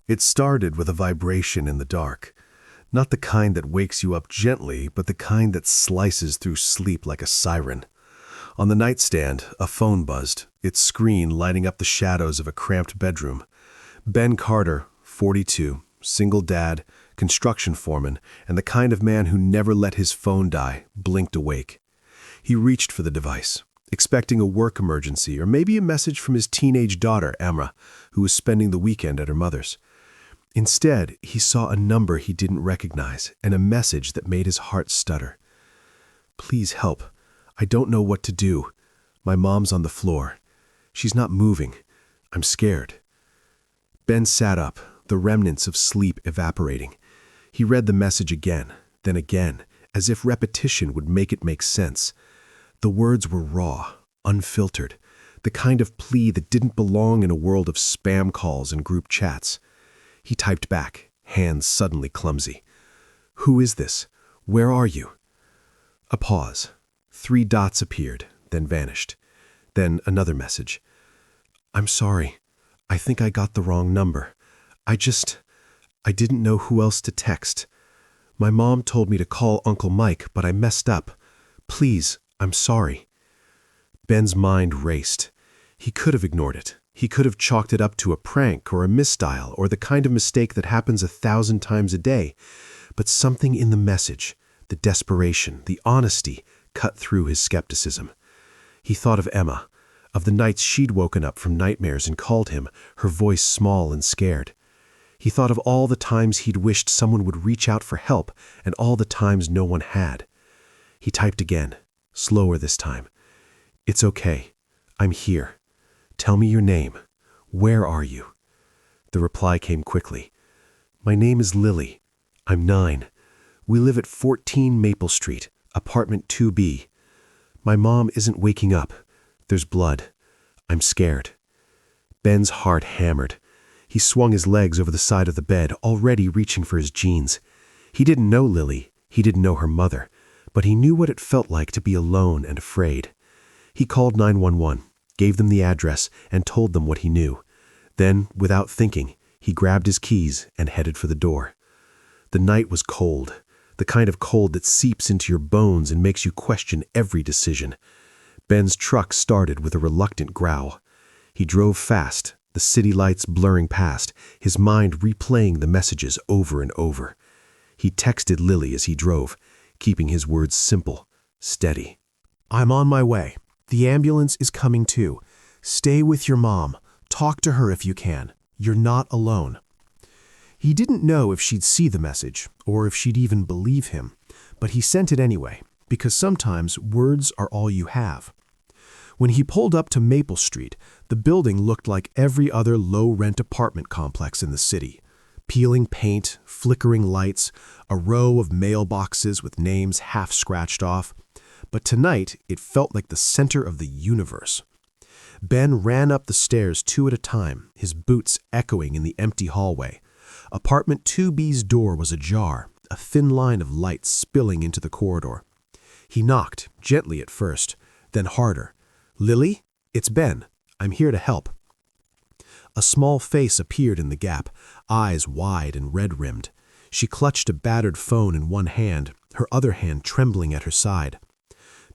It started with a vibration in the dark. Not the kind that wakes you up gently, but the kind that slices through sleep like a siren. On the nightstand, a phone buzzed, its screen lighting up the shadows of a cramped bedroom. Ben Carter, 42, single dad, construction foreman, and the kind of man who never let his phone die, blinked awake. He reached for the device, expecting a work emergency or maybe a message from his teenage daughter, Amra, who was spending the weekend at her mother's. Instead, he saw a number he didn't recognize and a message that made his heart stutter. "Please help. I don't know what to do. My mom's on the floor. She's not moving. I'm scared." Ben sat up, the remnants of sleep evaporating. He read the message again, then again, as if repetition would make it make sense. The words were raw, unfiltered, the kind of plea that didn't belong in a world of spam calls and group chats. He typed back, hands suddenly clumsy. "Who is this? Where are you?" A pause. 3 dots appeared, then vanished. Then another message. "I'm sorry. I think I got the wrong number. I didn't know who else to text. My mom told me to call Uncle Mike, but I messed up. Please, I'm sorry." Ben's mind raced. He could have ignored it. He could have chalked it up to a prank or a misdial or the kind of mistake that happens 1,000 times a day. But something in the message, the desperation, the honesty, cut through his skepticism. He thought of Emma, of the nights she'd woken up from nightmares and called him, her voice small and scared. He thought of all the times he'd wished someone would reach out for help and all the times no one had. He typed again, slower this time. "It's okay. I'm here. Tell me your name. Where are you?" The reply came quickly. "My name is Lily. I'm 9. We live at 14 Maple Street, apartment 2B. My mom isn't waking up. There's blood. I'm scared." Ben's heart hammered. He swung his legs over the side of the bed, already reaching for his jeans. He didn't know Lily. He didn't know her mother. But he knew what it felt like to be alone and afraid. He called 911. Gave them the address, and told them what he knew. Then, without thinking, he grabbed his keys and headed for the door. The night was cold, the kind of cold that seeps into your bones and makes you question every decision. Ben's truck started with a reluctant growl. He drove fast, the city lights blurring past, his mind replaying the messages over and over. He texted Lily as he drove, keeping his words simple, steady. "I'm on my way. The ambulance is coming too. Stay with your mom. Talk to her if you can. You're not alone." He didn't know if she'd see the message, or if she'd even believe him, but he sent it anyway, because sometimes words are all you have. When he pulled up to Maple Street, the building looked like every other low-rent apartment complex in the city. Peeling paint, flickering lights, a row of mailboxes with names half scratched off. But tonight, it felt like the center of the universe. Ben ran up the stairs 2 at a time, his boots echoing in the empty hallway. Apartment 2B's door was ajar, a thin line of light spilling into the corridor. He knocked, gently at first, then harder. "Lily? It's Ben. I'm here to help." A small face appeared in the gap, eyes wide and red-rimmed. She clutched a battered phone in one hand, her other hand trembling at her side.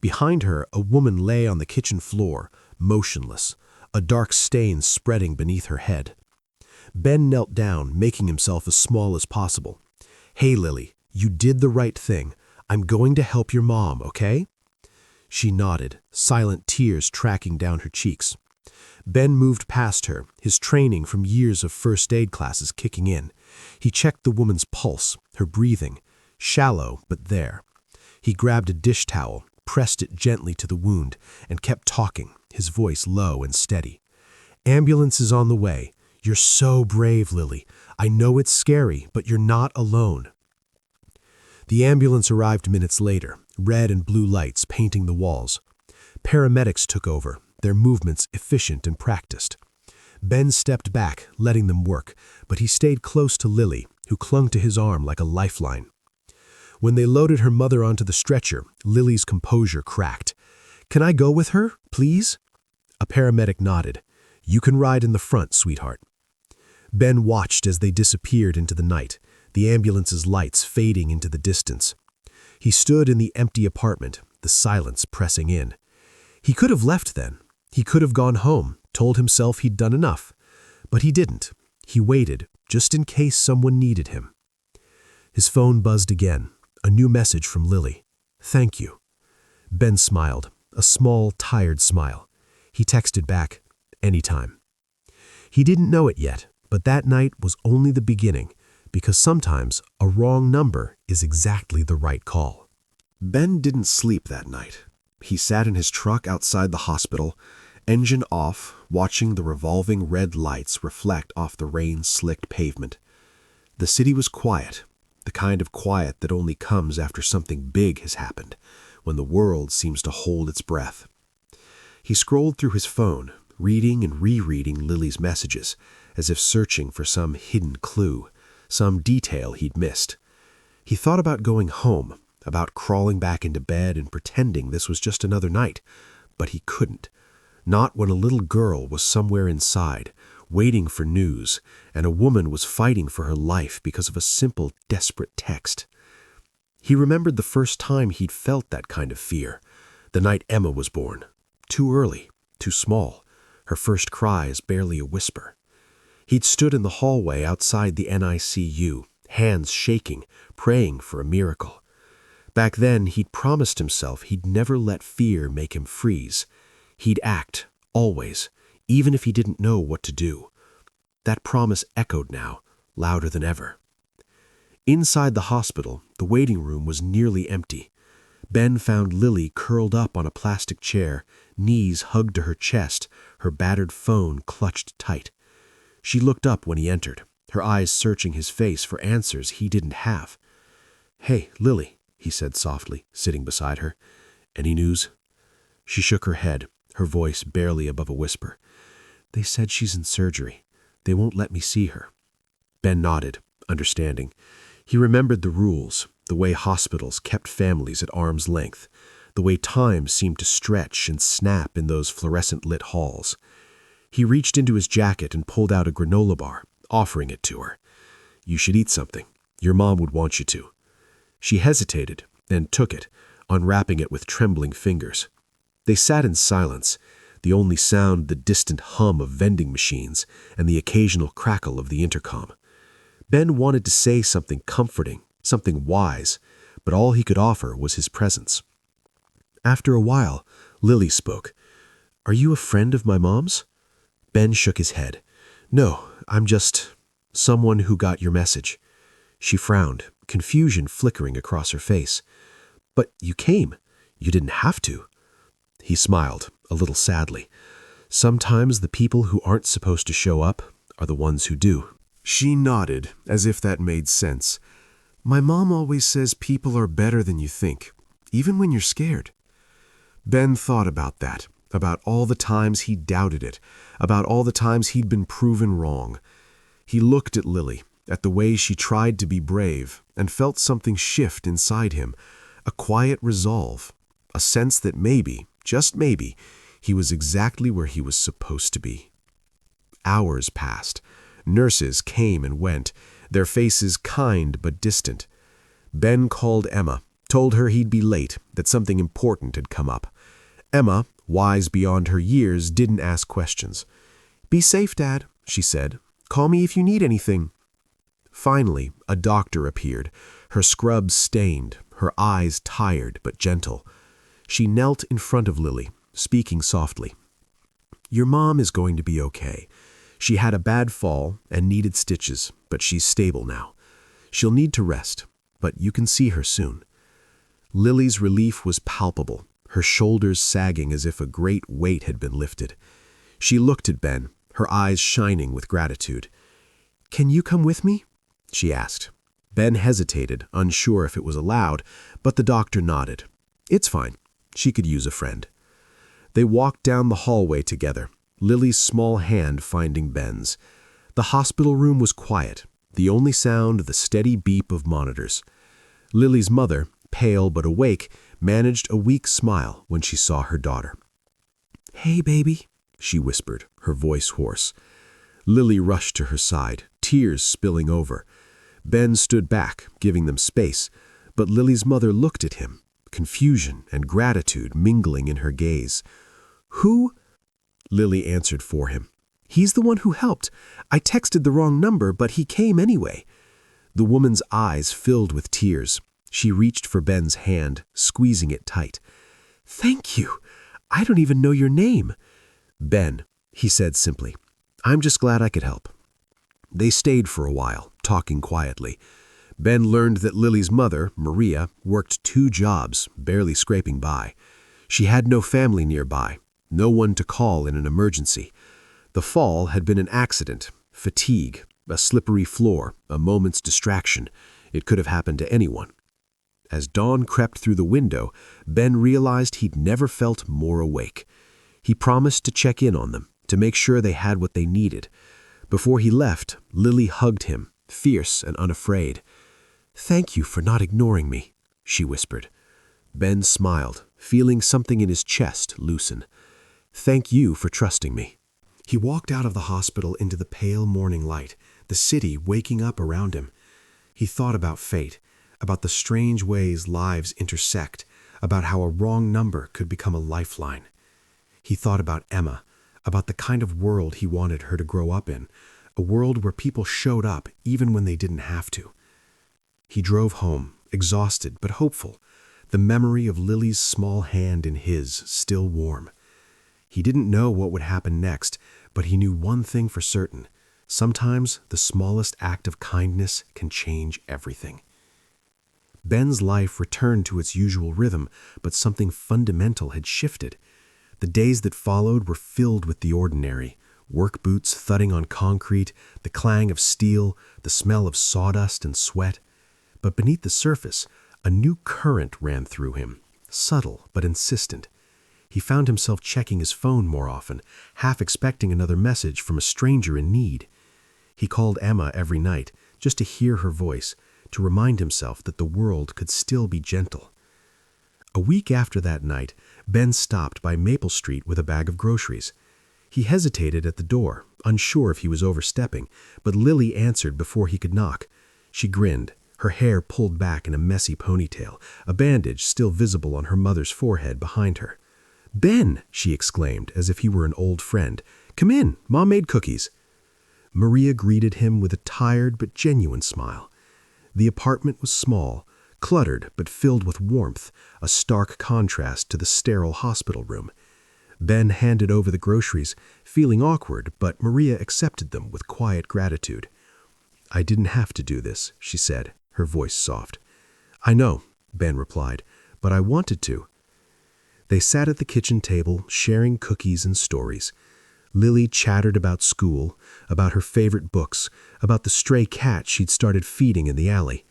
Behind her, a woman lay on the kitchen floor, motionless, a dark stain spreading beneath her head. Ben knelt down, making himself as small as possible. "Hey, Lily, you did the right thing. I'm going to help your mom, okay?" She nodded, silent tears tracking down her cheeks. Ben moved past her, his training from years of first aid classes kicking in. He checked the woman's pulse, her breathing, shallow but there. He grabbed a dish towel, pressed it gently to the wound, and kept talking, his voice low and steady. "Ambulance is on the way. You're so brave, Lily. I know it's scary, but you're not alone." The ambulance arrived minutes later, red and blue lights painting the walls. Paramedics took over, their movements efficient and practiced. Ben stepped back, letting them work, but he stayed close to Lily, who clung to his arm like a lifeline. When they loaded her mother onto the stretcher, Lily's composure cracked. "Can I go with her, please?" A paramedic nodded. "You can ride in the front, sweetheart." Ben watched as they disappeared into the night, the ambulance's lights fading into the distance. He stood in the empty apartment, the silence pressing in. He could have left then. He could have gone home, told himself he'd done enough. But he didn't. He waited, just in case someone needed him. His phone buzzed again, a new message from Lily. "Thank you." Ben smiled, a small, tired smile. He texted back, "Anytime." He didn't know it yet, but that night was only the beginning, because sometimes a wrong number is exactly the right call. Ben didn't sleep that night. He sat in his truck outside the hospital, engine off, watching the revolving red lights reflect off the rain-slicked pavement. The city was quiet, the kind of quiet that only comes after something big has happened, when the world seems to hold its breath. He scrolled through his phone, reading and rereading Lily's messages, as if searching for some hidden clue, some detail he'd missed. He thought about going home, about crawling back into bed and pretending this was just another night, but he couldn't. Not when a little girl was somewhere inside, waiting for news, and a woman was fighting for her life because of a simple, desperate text. He remembered the first time he'd felt that kind of fear, the night Emma was born. Too early, too small, her first cries barely a whisper. He'd stood in the hallway outside the NICU, hands shaking, praying for a miracle. Back then, he'd promised himself he'd never let fear make him freeze. He'd act, always, even if he didn't know what to do. That promise echoed now, louder than ever. Inside the hospital, the waiting room was nearly empty. Ben found Lily curled up on a plastic chair, knees hugged to her chest, her battered phone clutched tight. She looked up when he entered, her eyes searching his face for answers he didn't have. "Hey, Lily," he said softly, sitting beside her. "Any news?" She shook her head, her voice barely above a whisper. "They said she's in surgery. They won't let me see her." Ben nodded, understanding. He remembered the rules, the way hospitals kept families at arm's length, the way time seemed to stretch and snap in those fluorescent-lit halls. He reached into his jacket and pulled out a granola bar, offering it to her. "You should eat something. Your mom would want you to." She hesitated, then took it, unwrapping it with trembling fingers. They sat in silence, the only sound the distant hum of vending machines and the occasional crackle of the intercom. Ben wanted to say something comforting, something wise, but all he could offer was his presence. After a while, Lily spoke. "Are you a friend of my mom's?" Ben shook his head. "No, I'm just someone who got your message." She frowned, confusion flickering across her face. "But you came. You didn't have to." He smiled, a little sadly. "Sometimes the people who aren't supposed to show up are the ones who do." She nodded, as if that made sense. "My mom always says people are better than you think, even when you're scared." Ben thought about that, about all the times he doubted it, about all the times he'd been proven wrong. He looked at Lily, at the way she tried to be brave, and felt something shift inside him, a quiet resolve, a sense that maybe, just maybe, he was exactly where he was supposed to be. Hours passed. Nurses came and went, their faces kind but distant. Ben called Emma, told her he'd be late, that something important had come up. Emma, wise beyond her years, didn't ask questions. "Be safe, Dad," she said. "Call me if you need anything." Finally, a doctor appeared, her scrubs stained, her eyes tired but gentle. She knelt in front of Lily, speaking softly. "Your mom is going to be okay. She had a bad fall and needed stitches, but she's stable now. She'll need to rest, but you can see her soon." Lily's relief was palpable, her shoulders sagging as if a great weight had been lifted. She looked at Ben, her eyes shining with gratitude. "Can you come with me?" she asked. Ben hesitated, unsure if it was allowed, but the doctor nodded. "It's fine. She could use a friend." They walked down the hallway together, Lily's small hand finding Ben's. The hospital room was quiet, the only sound the steady beep of monitors. Lily's mother, pale but awake, managed a weak smile when she saw her daughter. "Hey, baby," she whispered, her voice hoarse. Lily rushed to her side, tears spilling over. Ben stood back, giving them space, but Lily's mother looked at him, confusion and gratitude mingling in her gaze. "Who?" Lily answered for him. "He's the one who helped. I texted the wrong number, but he came anyway." The woman's eyes filled with tears. She reached for Ben's hand, squeezing it tight. "Thank you. I don't even know your name." "Ben," he said simply. "I'm just glad I could help." They stayed for a while, talking quietly. Ben learned that Lily's mother, Maria, worked 2 jobs, barely scraping by. She had no family nearby, no one to call in an emergency. The fall had been an accident, fatigue, a slippery floor, a moment's distraction. It could have happened to anyone. As dawn crept through the window, Ben realized he'd never felt more awake. He promised to check in on them, to make sure they had what they needed. Before he left, Lily hugged him, fierce and unafraid. "Thank you for not ignoring me," she whispered. Ben smiled, feeling something in his chest loosen. "Thank you for trusting me." He walked out of the hospital into the pale morning light, the city waking up around him. He thought about fate, about the strange ways lives intersect, about how a wrong number could become a lifeline. He thought about Emma, about the kind of world he wanted her to grow up in, a world where people showed up even when they didn't have to. He drove home, exhausted but hopeful, the memory of Lily's small hand in his still warm. He didn't know what would happen next, but he knew one thing for certain. Sometimes the smallest act of kindness can change everything. Ben's life returned to its usual rhythm, but something fundamental had shifted. The days that followed were filled with the ordinary. Work boots thudding on concrete, the clang of steel, the smell of sawdust and sweat. But beneath the surface, a new current ran through him, subtle but insistent. He found himself checking his phone more often, half expecting another message from a stranger in need. He called Emma every night, just to hear her voice, to remind himself that the world could still be gentle. A week after that night, Ben stopped by Maple Street with a bag of groceries. He hesitated at the door, unsure if he was overstepping, but Lily answered before he could knock. She grinned, her hair pulled back in a messy ponytail, a bandage still visible on her mother's forehead behind her. "Ben," she exclaimed, as if he were an old friend. "Come in, Mom made cookies." Maria greeted him with a tired but genuine smile. The apartment was small, cluttered but filled with warmth, a stark contrast to the sterile hospital room. Ben handed over the groceries, feeling awkward, but Maria accepted them with quiet gratitude. "I didn't have to do this," she said, her voice soft. "I know," Ben replied, "but I wanted to." They sat at the kitchen table, sharing cookies and stories. Lily chattered about school, about her favorite books, about the stray cat she'd started feeding in the alley.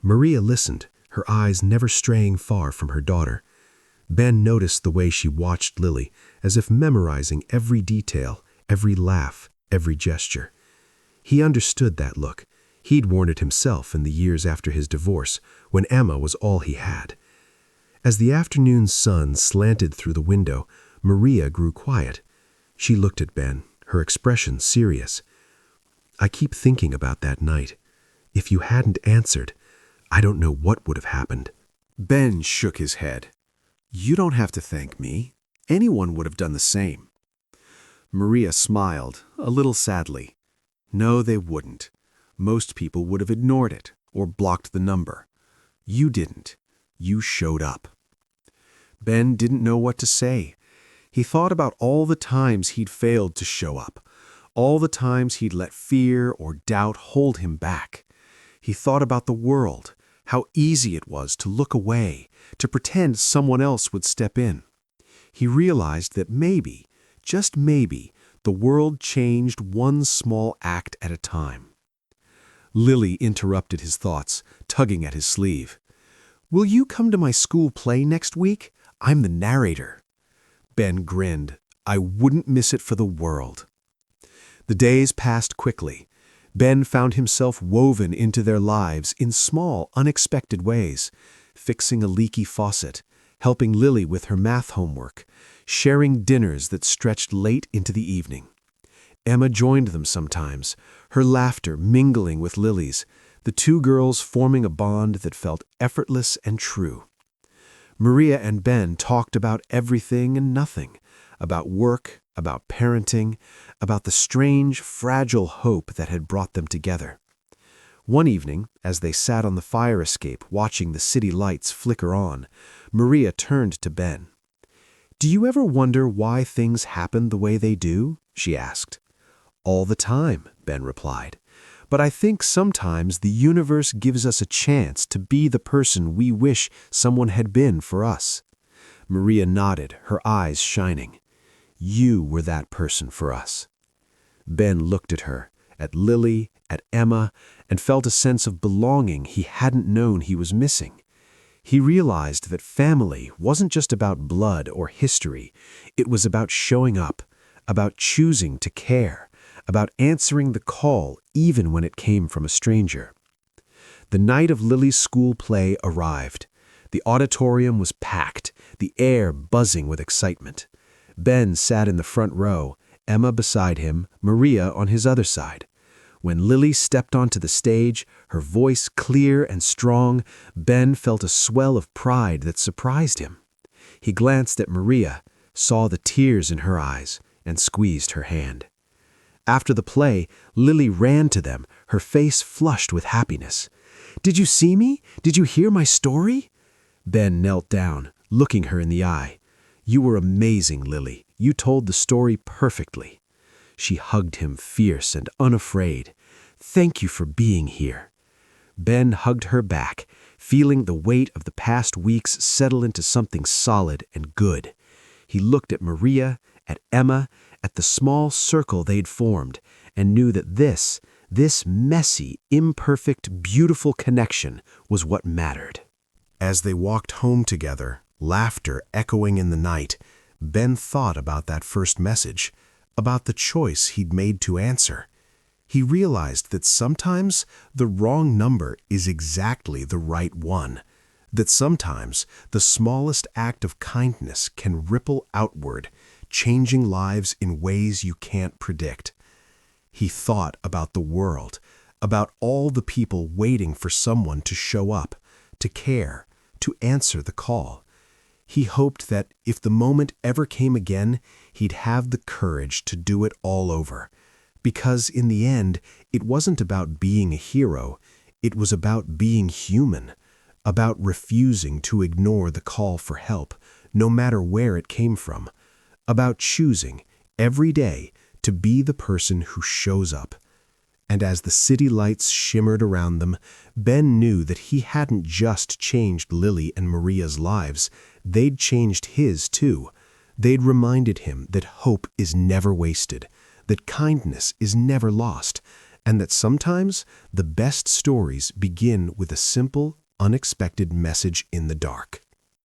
Maria listened, her eyes never straying far from her daughter. Ben noticed the way she watched Lily, as if memorizing every detail, every laugh, every gesture. He understood that look. He'd worn it himself in the years after his divorce, when Emma was all he had. As the afternoon sun slanted through the window, Maria grew quiet. She looked at Ben, her expression serious. "I keep thinking about that night. If you hadn't answered, I don't know what would have happened." Ben shook his head. "You don't have to thank me. Anyone would have done the same." Maria smiled, a little sadly. "No, they wouldn't. Most people would have ignored it or blocked the number. You didn't. You showed up." Ben didn't know what to say. He thought about all the times he'd failed to show up, all the times he'd let fear or doubt hold him back. He thought about the world, how easy it was to look away, to pretend someone else would step in. He realized that maybe, just maybe, the world changed one small act at a time. Lily interrupted his thoughts, tugging at his sleeve. "Will you come to my school play next week? I'm the narrator." Ben grinned. "I wouldn't miss it for the world." The days passed quickly. Ben found himself woven into their lives in small, unexpected ways, fixing a leaky faucet, helping Lily with her math homework, sharing dinners that stretched late into the evening. Emma joined them sometimes, her laughter mingling with Lily's, the two girls forming a bond that felt effortless and true. Maria and Ben talked about everything and nothing, about work, about parenting, about the strange, fragile hope that had brought them together. One evening, as they sat on the fire escape watching the city lights flicker on, Maria turned to Ben. "Do you ever wonder why things happen the way they do?" she asked. "All the time," Ben replied. "But I think sometimes the universe gives us a chance to be the person we wish someone had been for us." Maria nodded, her eyes shining. "You were that person for us." Ben looked at her, at Lily, at Emma, and felt a sense of belonging he hadn't known he was missing. He realized that family wasn't just about blood or history. It was about showing up, about choosing to care, about answering the call even when it came from a stranger. The night of Lily's school play arrived. The auditorium was packed, the air buzzing with excitement. Ben sat in the front row, Emma beside him, Maria on his other side. When Lily stepped onto the stage, her voice clear and strong, Ben felt a swell of pride that surprised him. He glanced at Maria, saw the tears in her eyes, and squeezed her hand. After the play, Lily ran to them, her face flushed with happiness. "Did you see me? Did you hear my story?" Ben knelt down, looking her in the eye. "You were amazing, Lily. You told the story perfectly." She hugged him fierce and unafraid. "Thank you for being here." Ben hugged her back, feeling the weight of the past weeks settle into something solid and good. He looked at Maria, at Emma, at the small circle they'd formed, and knew that this messy, imperfect, beautiful connection was what mattered. As they walked home together, laughter echoing in the night, Ben thought about that first message, about the choice he'd made to answer. He realized that sometimes the wrong number is exactly the right one, that sometimes the smallest act of kindness can ripple outward, changing lives in ways you can't predict. He thought about the world, about all the people waiting for someone to show up, to care, to answer the call. He hoped that if the moment ever came again, he'd have the courage to do it all over. Because in the end, it wasn't about being a hero, it was about being human, about refusing to ignore the call for help, no matter where it came from, about choosing, every day, to be the person who shows up. And as the city lights shimmered around them, Ben knew that he hadn't just changed Lily and Maria's lives, they'd changed his too. They'd reminded him that hope is never wasted, that kindness is never lost, and that sometimes the best stories begin with a simple, unexpected message in the dark.